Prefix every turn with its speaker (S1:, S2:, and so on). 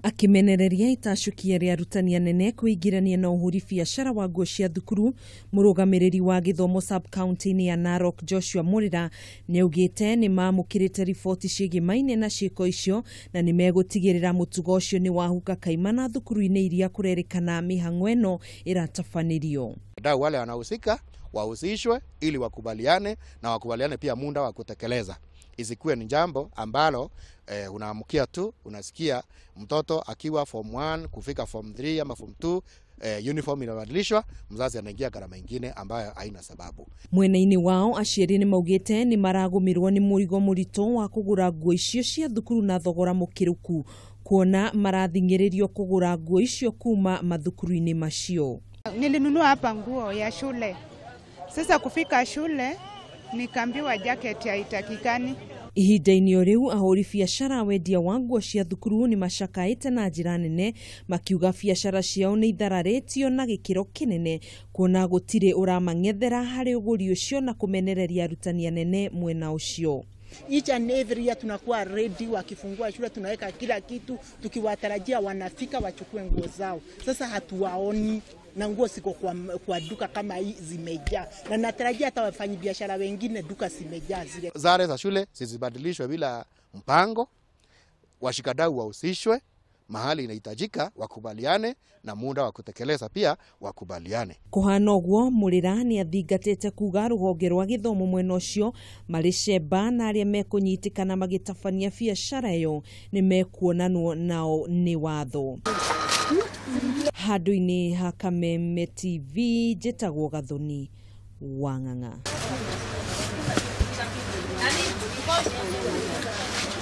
S1: Akimenereria itacukia ria arutani anene kuingirania na uhuri biacara wa nguo cia thukuru, murugamiriri wa githomo sub kaunti-ini ya Narok Joshua Murira niaugite ni mamukirite riboti ciĩgiĩ maine na ciĩko icio na ni megutigirira mutugo ucio ni wahuka kaimana thukuru-ini iria kurerikana mihang'o ĩno ĩratabanirio.
S2: Wadau wale wanahusika wahusishwe ili wakubaliane na wakubaliane pia muda wa kutekeleza. Isikuwe ni jambo ambalo unaamukia tu, unasikia mtoto akiwa form 1 kufika form 3 ama form 2 uniform inabadilishwa, mzazi anaingia gharama nyingine ambayo haina sababu.
S1: Mwena-ini wao aciari ni maugite ni maragumirwo ni murigo murito wa kugura nguo icio cia thukuru na thogora mukiruku, kuona marathingiririo kugura nguo icio kuma mathukuru-ini macio.
S3: Nilinunua hapa nguo ya shule. Sasa kufika shule nikaambiwa jacket haitakikani.
S1: Ihinda-inĩ o riu ahũri biacara wendia wa nguo cia thukuru ni macakaĩte na njira nene, makiuga biacara ciao ni ithararĩtio na gĩkĩro kĩnene, kuona gũtirĩ ũramang'ethera harĩ ũgũri ũcio na kumenereria arutani anene mwena ũcio.
S4: Each and every year tunakuwa ready, wakifungua shule tunaweka kila kitu tukiwatarajia wanafika wachukue nguo zao. Sasa hatuwaoni na nguo siko kwa duka kama hii zimejaa, na natarajia hata wafanyi biashara wengine duka zimejaa zile.
S2: Zare za shule zisibadilishwe bila mpango, washikadau wahusishwe, mahali inahitajika wakubaliane na muda wa kutekeleza pia wakubaliane.
S1: Kuhana ũguo Murira ni athingatĩte kuuga rũhonge rwa gĩthomo mwena ũcio marĩ cemba na arĩa mekũnyitikana magĩtabania biacara ĩyo nĩ mekuonanwo nao nĩ watho. Handũ-inĩ ha Kameme TV njĩtagwo Gathoni Wang'ang'a.